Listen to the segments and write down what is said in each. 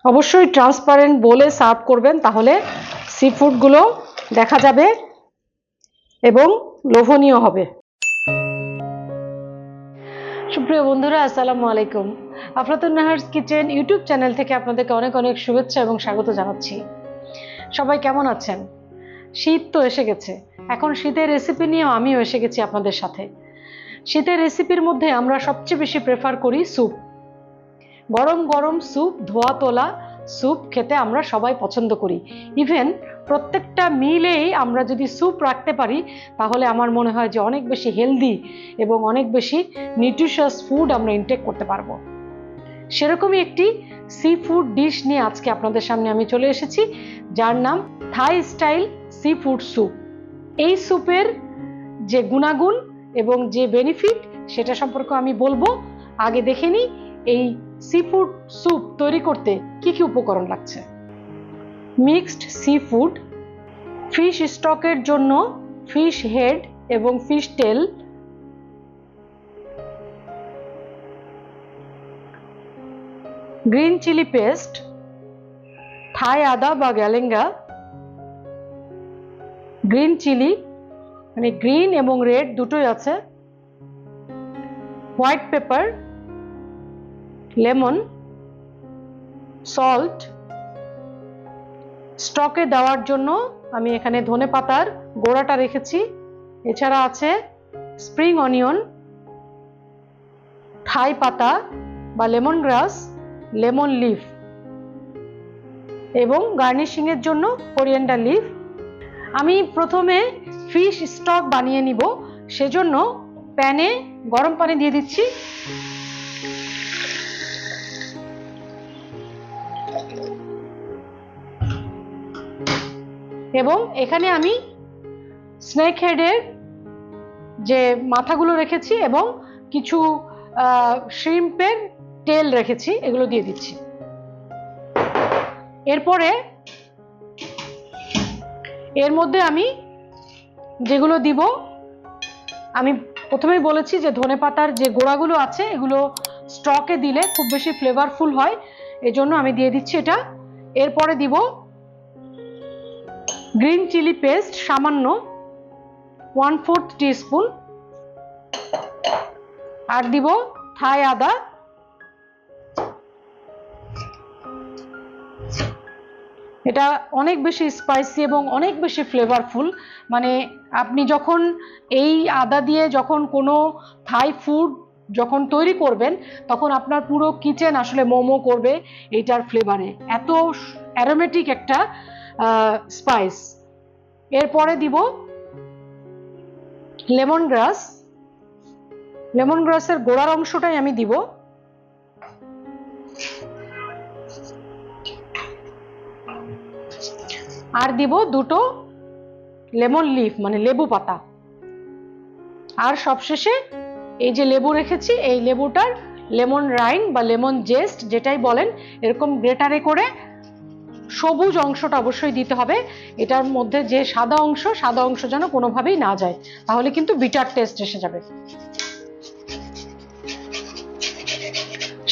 অবশ্যই ট্রান্সপারেন্ট বলে সার্ভ করবেন, তাহলে সি ফুডগুলো দেখা যাবে এবং লোভনীয় হবে। সুপ্রিয় বন্ধুরা, আসসালামু আলাইকুম। আফলাতুন নাহারস কিচেন ইউটিউব চ্যানেল থেকে আপনাদেরকে অনেক অনেক শুভেচ্ছা এবং স্বাগত জানাচ্ছি। সবাই কেমন আছেন? শীত তো এসে গেছে, এখন শীতের রেসিপি নিয়েও আমিও এসে গেছি আপনাদের সাথে। শীতের রেসিপির মধ্যে আমরা সবচেয়ে বেশি প্রেফার করি স্যুপ। গরম গরম স্যুপ, ধোয়া তোলা স্যুপ খেতে আমরা সবাই পছন্দ করি। ইভেন প্রত্যেকটা মিলেই আমরা যদি স্যুপ রাখতে পারি তাহলে আমার মনে হয় যে অনেক বেশি হেলদি এবং অনেক বেশি নিউট্রিশাস ফুড আমরা ইনটেক করতে পারবো। সেরকমই একটি সি ফুড ডিশ নিয়ে আজকে আপনাদের সামনে আমি চলে এসেছি, যার নাম থাই স্টাইল সি ফুড স্যুপ। এই স্যুপের যে গুণাগুণ এবং যে বেনিফিট সেটা সম্পর্কে আমি বলবো। আগে দেখে নিই এই সি ফুড স্যুপ তৈরি করতে কি কি উপকরণ লাগছে। মিক্সড সি ফুড, ফিশ স্টকের জন্য ফিশ হেড এবং ফিশ টেল, গ্রিন চিলি পেস্ট, থাই আদা বা গ্যালেঙ্গা, গ্রিন চিলি মানে গ্রিন এবং রেড দুটোই আছে, হোয়াইট পেপার, লেমন, সল্ট। স্টকে দেওয়ার জন্য আমি এখানে ধনে পাতার গোড়াটা রেখেছি। এছাড়া আছে স্প্রিং অনিয়ন, থাই পাতা বা লেমন গ্রাস, লেমন লিফ এবং গার্নিশিং এর জন্য কোরিয়ান্ডার লিফ। আমি প্রথমে ফিশ স্টক বানিয়ে নিব, সেজন্য প্যানে গরম পানি দিয়ে দিচ্ছি। এবং এখানে আমি স্নেক হেডের যে মাথাগুলো রেখেছি এবং কিছু শ্রিম্পের টেল রেখেছি, এগুলো দিয়ে দিচ্ছি। এরপরে এর মধ্যে আমি যেগুলো দিব, আমি প্রথমেই বলেছি যে ধনেপাতার যে গোড়াগুলো আছে এগুলো স্টকে দিলে খুব বেশি ফ্লেভারফুল হয়, এজন্য আমি দিয়ে দিচ্ছি এটা। এরপরে দিব গ্রিন চিলি পেস্ট সামান্য 1/4 টিস্পুন, আর দিব থাই আদা, এটা অনেক বেশি স্পাইসি এবং অনেক বেশি ফ্লেভারফুল। মানে আপনি যখন এই আদা দিয়ে যখন কোনো থাই ফুড যখন তৈরি করবেন তখন আপনার পুরো কিচেন আসলে মোমো করবে এইটার ফ্লেভারে, এত অ্যারোমেটিক একটা স্পাইস। এরপরে দিব লেমন গ্রাস, লেমন গ্রাসের গোড়ার অংশটাই আমি দিব। আর দিব দুটো লেমন লিফ মানে লেবু পাতা। আর সবশেষে এই যে লেবু রেখেছি এই লেবুটার লেমন রাইন্ড বা লেমন জেস্ট যেটাই বলেন, এরকম গ্রেটারে করে সবুজ অংশটা অবশ্যই দিতে হবে। এটার মধ্যে যে সাদা অংশ যেন কোনোভাবেই না যায়, তাহলে কিন্তু বিটার টেস্ট এসে যাবে।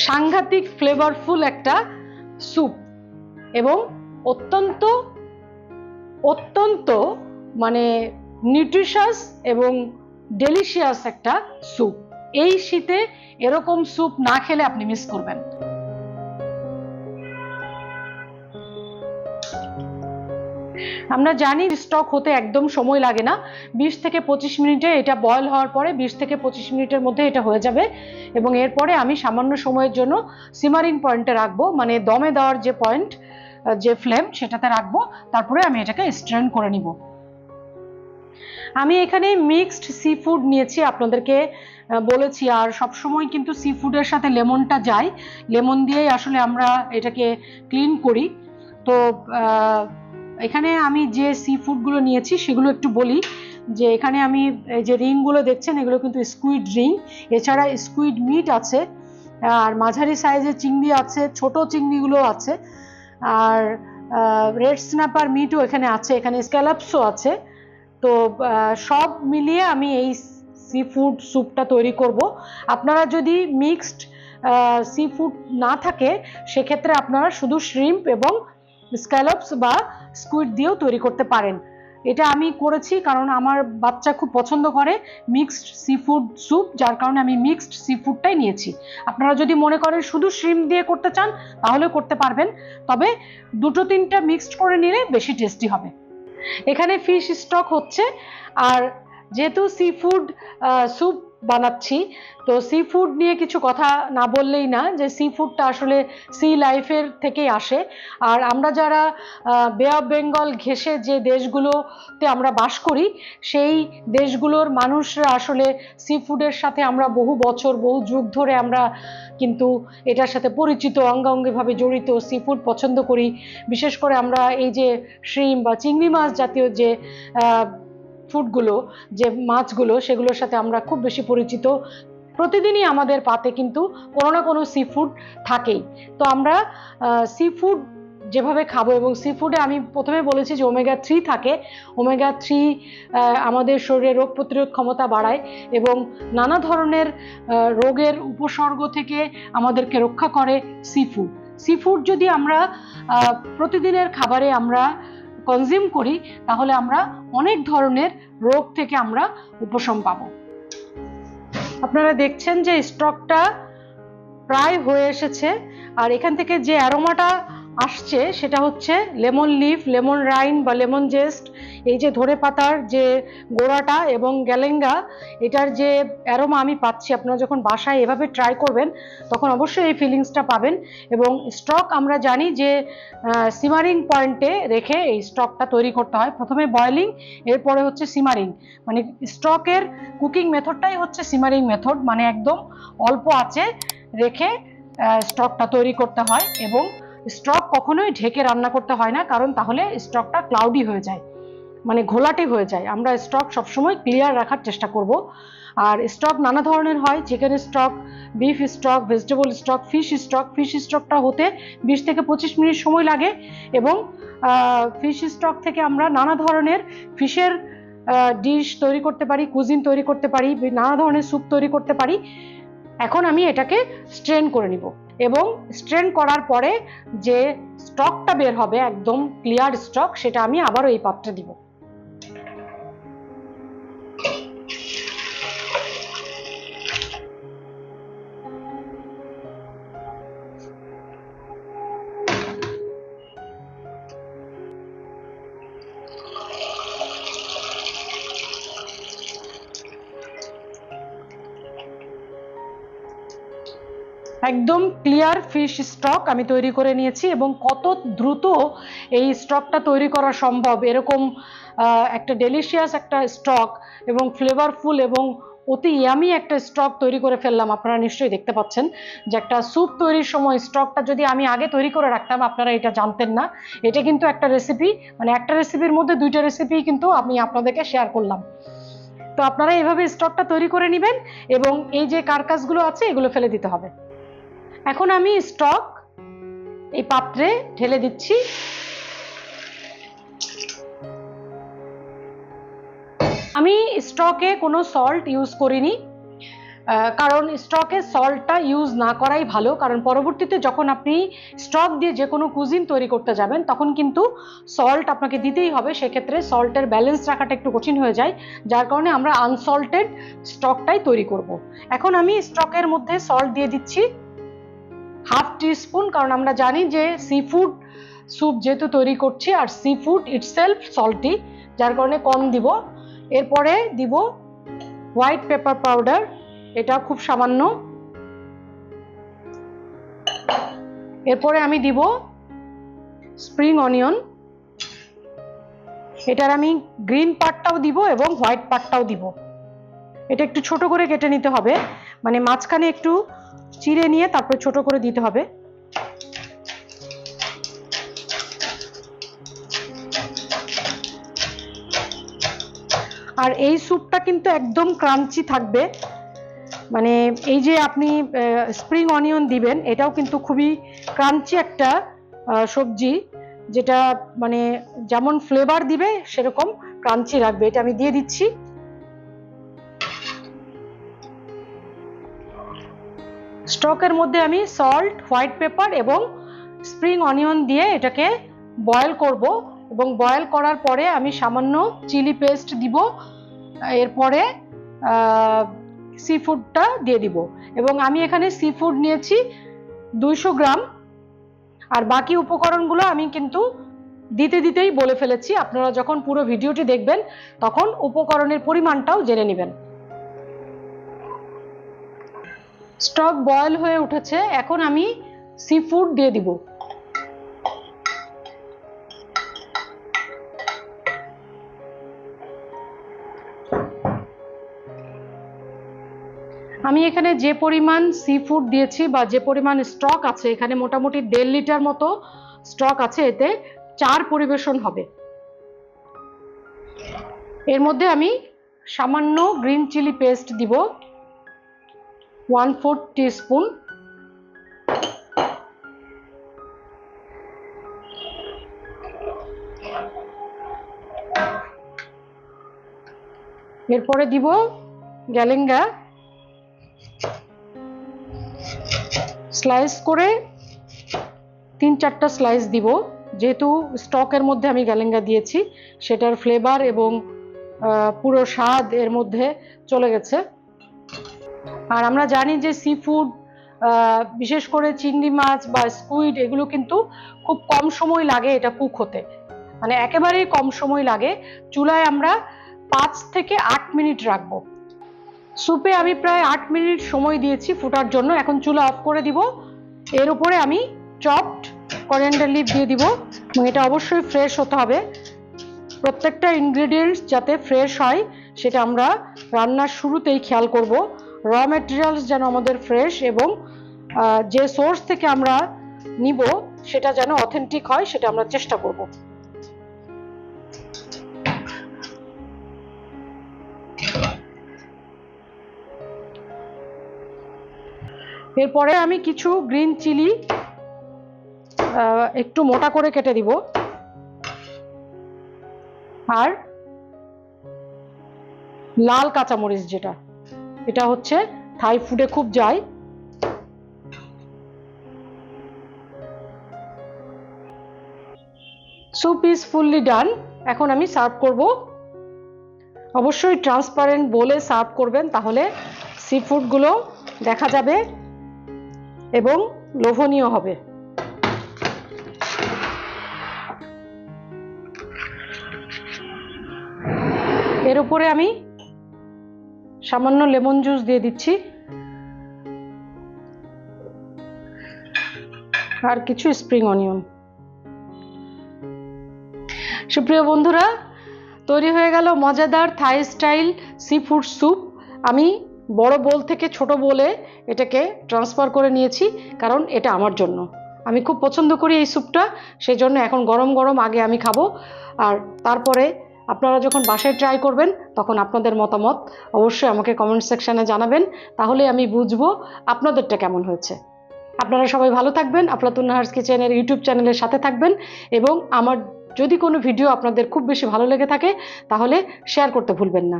সাংঘাতিক ফ্লেভারফুল একটা স্যুপ এবং অত্যন্ত অত্যন্ত মানে নিউট্রিশাস এবং ডেলিশিয়াস একটা স্যুপ। এই শীতে এরকম স্যুপ না খেলে আপনি মিস করবেন। আমরা জানি স্টক হতে একদম সময় লাগে না, 20 থেকে 25 মিনিটে এটা বয়েল হওয়ার পরে 20 থেকে 25 মিনিটের মধ্যে এটা হয়ে যাবে। এবং এরপরে আমি সামান্য সময়ের জন্য সিমারিং পয়েন্টে রাখবো, মানে দমে দেওয়ার যে পয়েন্ট, যে ফ্লেম সেটাতে রাখবো। তারপরে আমি এটাকে স্ট্রেন করে নিব। আমি এখানে মিক্সড সি ফুড নিয়েছি, আপনাদেরকে বলেছি। আর সবসময় কিন্তু সি ফুডের সাথে লেমনটা যায়, লেমন দিয়েই আসলে আমরা এটাকে ক্লিন করি। তো এখানে আমি যে সি ফুডগুলো নিয়েছি সেগুলো একটু বলি। যে এখানে আমি যে রিংগুলো দেখছেন এগুলো কিন্তু স্কুইড রিং, এছাড়া স্কুইড মিট আছে, আর মাঝারি সাইজের চিংড়ি আছে, ছোট চিংড়িগুলো আছে, আর রেড স্ন্যাপার মিটও এখানে আছে, এখানে স্ক্যালাপসও আছে। তো সব মিলিয়ে আমি এই সি ফুড স্যুপটা তৈরি করব। আপনারা যদি মিক্সড সি ফুড না থাকে সেক্ষেত্রে আপনারা শুধু শ্রিম্প এবং স্ক্যালপস বা স্কুইড দিয়েও তৈরি করতে পারেন। এটা আমি করেছি কারণ আমার বাচ্চা খুব পছন্দ করে মিক্সড সি ফুড স্যুপ, যার কারণে আমি মিক্সড সি ফুডটাই নিয়েছি। আপনারা যদি মনে করেন শুধু শ্রিম্প দিয়ে করতে চান তাহলে করতে পারবেন, তবে দুটো তিনটা মিক্সড করে নিলে বেশি টেস্টি হবে। এখানে ফিশ স্টক হচ্ছে, আর যেহেতু সি ফুড স্যুপ বানাচ্ছি তো সি ফুড নিয়ে কিছু কথা না বললেই না, যে সি ফুডটা আসলে সি লাইফের থেকেই আসে। আর আমরা যারা বে অফ বেঙ্গল ঘেঁষে যে দেশগুলোতে আমরা বাস করি সেই দেশগুলোর মানুষরা আসলে সি ফুডের সাথে আমরা বহু বছর বহু যুগ ধরে আমরা কিন্তু এটার সাথে পরিচিত, অঙ্গাঙ্গিভাবে জড়িত, সি ফুড পছন্দ করি। বিশেষ করে আমরা এই যে শ্রিম বা চিংড়ি মাছ জাতীয় যে ফুডগুলো, যে মাছগুলো, সেগুলোর সাথে আমরা খুব বেশি পরিচিত। প্রতিদিনই আমাদের পাতে কিন্তু কোনো না কোনো সি ফুড থাকেই। তো আমরা সি ফুড যেভাবে খাবো, এবং সি ফুডে আমি প্রথমে বলেছি যে ওমেগা 3 থাকে। ওমেগা 3 আমাদের শরীরে রোগ প্রতিরোধ ক্ষমতা বাড়ায় এবং নানা ধরনের রোগের উপসর্গ থেকে আমাদেরকে রক্ষা করে সি ফুড। সি ফুড যদি আমরা প্রতিদিনের খাবারে আমরা কনজিউম করি তাহলে আমরা অনেক ধরনের রোগ থেকে আমরা উপশম পাবো। আপনারা দেখছেন যে স্টকটা প্রায় হয়ে এসেছে, আর এখান থেকে যে অ্যারোমাটা আসছে সেটা হচ্ছে লেমন লিফ, লেমন রাইন বা লেমন জেস্ট, এই যে ধনে পাতার যে গোড়াটা এবং গ্যালেঙ্গা, এটার যে অ্যারোমা আমি পাচ্ছি। আপনারা যখন বাসায় এভাবে ট্রাই করবেন তখন অবশ্যই এই ফিলিংসটা পাবেন। এবং স্টক আমরা জানি যে সিমারিং পয়েন্টে রেখে এই স্টকটা তৈরি করতে হয়। প্রথমে বয়েলিং, এরপরে হচ্ছে সিমারিং। মানে স্টকের কুকিং মেথডটাই হচ্ছে সিমারিং মেথড, মানে একদম অল্প আঁচে রেখে স্টকটা তৈরি করতে হয়। এবং স্টক কখনোই ঢেকে রান্না করতে হয় না, কারণ তাহলে স্টকটা ক্লাউডি হয়ে যায়, মানে ঘোলাটে হয়ে যায়। আমরা স্টক সবসময় ক্লিয়ার রাখার চেষ্টা করব। আর স্টক নানা ধরনের হয়, chicken stock, beef stock, vegetable stock, fish stock. Fish স্টকটা হতে 20 থেকে 25 মিনিট সময় লাগে, এবং ফিশ স্টক থেকে আমরা নানা ধরনের ফিশের ডিশ তৈরি করতে পারি, কুজিন তৈরি করতে পারি, নানা ধরনের স্যুপ তৈরি করতে পারি। এখন আমি এটাকে স্ট্রেন করে নিব, এবং স্ট্রেন করার পরে যে স্টকটা বের হবে একদম ক্লিয়ার স্টক, সেটা আমি আবারও এই পাত্রে দিব। একদম ক্লিয়ার ফিশ স্টক আমি তৈরি করে নিয়েছি, এবং কত দ্রুত এই স্টকটা তৈরি করা সম্ভব, এরকম একটা ডেলিশিয়াস একটা স্টক এবং ফ্লেভারফুল এবং অতি ইয়ামি একটা স্টক তৈরি করে ফেললাম। আপনারা নিশ্চয়ই দেখতে পাচ্ছেন যে একটা স্যুপ তৈরির সময় স্টকটা যদি আমি আগে তৈরি করে রাখতাম, আপনারা এটা জানতেন না। এটা কিন্তু একটা রেসিপি, মানে একটা রেসিপির মধ্যে দুইটা রেসিপি কিন্তু আমি আপনাদেরকে শেয়ার করলাম। তো আপনারা এইভাবে স্টকটা তৈরি করে নেবেন, এবং এই যে কারকাসগুলো আছে এগুলো ফেলে দিতে হবে। এখন আমি স্টক এই পাত্রে ঢেলে দিচ্ছি। আমি স্টকে কোনো সল্ট ইউজ করিনি, কারণ স্টকে সল্টটা ইউজ না করাই ভালো। কারণ পরবর্তীতে যখন আপনি স্টক দিয়ে যে কোনো কুজিন তৈরি করতে যাবেন তখন কিন্তু সল্ট আপনাকে দিতেই হবে, সেক্ষেত্রে সল্টের ব্যালেন্স রাখাটা একটু কঠিন হয়ে যায়, যার কারণে আমরা আনসল্টেড স্টকটাই তৈরি করব। এখন আমি স্টকের মধ্যে সল্ট দিয়ে দিচ্ছি হাফ টিস্পুন, কারণ আমরা জানি যে সি ফুড স্যুপ যেহেতু তৈরি করছি আর সি ফুড ইটসেলফ সল্টি, যার কারণে কম দিব। এরপরে দিব হোয়াইট পেপার পাউডার, এটা খুব সামান্য। এরপরে আমি দিব স্প্রিং অনিয়ন, এটার আমি গ্রিন পার্টটাও দিব এবং হোয়াইট পার্টটাও দিব। এটা একটু ছোট করে কেটে নিতে হবে, মানে মাঝখানে একটু চিড়ে নিয়ে তারপরে ছোট করে দিতে হবে। আর এই স্যুপটা কিন্তু একদম ক্রাঞ্চি থাকবে, মানে এই যে আপনি স্প্রিং অনিয়ন দিবেন এটাও কিন্তু খুবই ক্রাঞ্চি একটা সবজি, যেটা মানে যেমন ফ্লেভার দিবে সেরকম ক্রাঞ্চি রাখবে। এটা আমি দিয়ে দিচ্ছি। স্টকের মধ্যে আমি সল্ট, হোয়াইট পেপার এবং স্প্রিং অনিয়ন দিয়ে এটাকে বয়েল করব এবং বয়েল করার পরে আমি সামান্য চিলি পেস্ট দিব, এরপরে সি ফুডটা দিয়ে দিব। এবং আমি এখানে সি ফুড নিয়েছি 200 গ্রাম, আর বাকি উপকরণগুলো আমি কিন্তু দিতে দিতেই বলে ফেলেছি। আপনারা যখন পুরো ভিডিওটি দেখবেন তখন উপকরণের পরিমাণটাও জেনে নেবেন। স্টক বয়েল হয়ে উঠেছে, এখন আমি সি ফুড দিয়ে দিব। আমি এখানে যে পরিমাণ সি ফুড দিয়েছি বা যে পরিমাণ স্টক আছে, এখানে মোটামুটি 1.5 লিটার মতো স্টক আছে, এতে 4 পরিবেশন হবে। এর মধ্যে আমি সামান্য গ্রিন চিলি পেস্ট দিব 1/4 টিস্পুন। এরপরে দিব গ্যালেঙ্গা, স্লাইস করে 3-4টা স্লাইস দিব, যেহেতু স্টকের মধ্যে আমি গ্যালেঙ্গা দিয়েছি, সেটার ফ্লেভার এবং পুরো স্বাদ এর মধ্যে চলে গেছে। আর আমরা জানি যে সি ফুড, বিশেষ করে চিংড়ি মাছ বা স্কুইড, এগুলো কিন্তু খুব কম সময় লাগে এটা কুক হতে, মানে একেবারেই কম সময় লাগে। চুলায় আমরা 5 থেকে 8 মিনিট রাখবো। স্যুপে আমি প্রায় 8 মিনিট সময় দিয়েছি ফুটার জন্য। এখন চুলা অফ করে দিব। এর উপরে আমি চপড করিয়েন্ডার লিভ দিয়ে দিব, এবং এটা অবশ্যই ফ্রেশ হতে হবে। প্রত্যেকটা ইনগ্রেডিয়েন্টস যাতে ফ্রেশ হয় সেটা আমরা রান্নার শুরুতেই খেয়াল করব। র ম্যাটেরিয়ালস যেন আমাদের ফ্রেশ, এবং যে সোর্স থেকে আমরা নিব সেটা যেন অথেন্টিক হয়, সেটা আমরা চেষ্টা করব। এরপরে আমি কিছু গ্রিন চিলি একটু মোটা করে কেটে দিব, আর লাল কাঁচামরিচ, যেটা এটা হচ্ছে থাই ফুডে খুব যায়। স্যুপ ইজ ফুললি ডান। এখন আমি সার্ভ করব। অবশ্যই ট্রান্সপারেন্ট বলে সার্ভ করবেন, তাহলে সি ফুডগুলো দেখা যাবে এবং লোভনীয় হবে। এর উপরে আমি সামান্য লেমন জুস দিয়ে দিচ্ছি, আর কিছু স্প্রিং অনিয়ন। সুপ্রিয় বন্ধুরা, তৈরি হয়ে গেল মজাদার থাই স্টাইল সি ফুড স্যুপ। আমি বড় বোল থেকে ছোট বোলে এটাকে ট্রান্সফার করে নিয়েছি, কারণ এটা আমার জন্য, আমি খুব পছন্দ করি এই স্যুপটা, সেই জন্য এখন গরম গরম আগে আমি খাবো। আর তারপরে আপনারা যখন বাসায় ট্রাই করবেন তখন আপনাদের মতামত অবশ্যই আমাকে কমেন্ট সেকশানে জানাবেন, তাহলে আমি বুঝবো আপনাদেরটা কেমন হয়েছে। আপনারা সবাই ভালো থাকবেন, আফলাতুন নাহারস কিচেনের ইউটিউব চ্যানেলের সাথে থাকবেন, এবং আমার যদি কোনো ভিডিও আপনাদের খুব বেশি ভালো লেগে থাকে তাহলে শেয়ার করতে ভুলবেন না।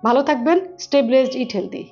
ভালো থাকবেন, স্টে ব্লেসড, ইট হেলদি।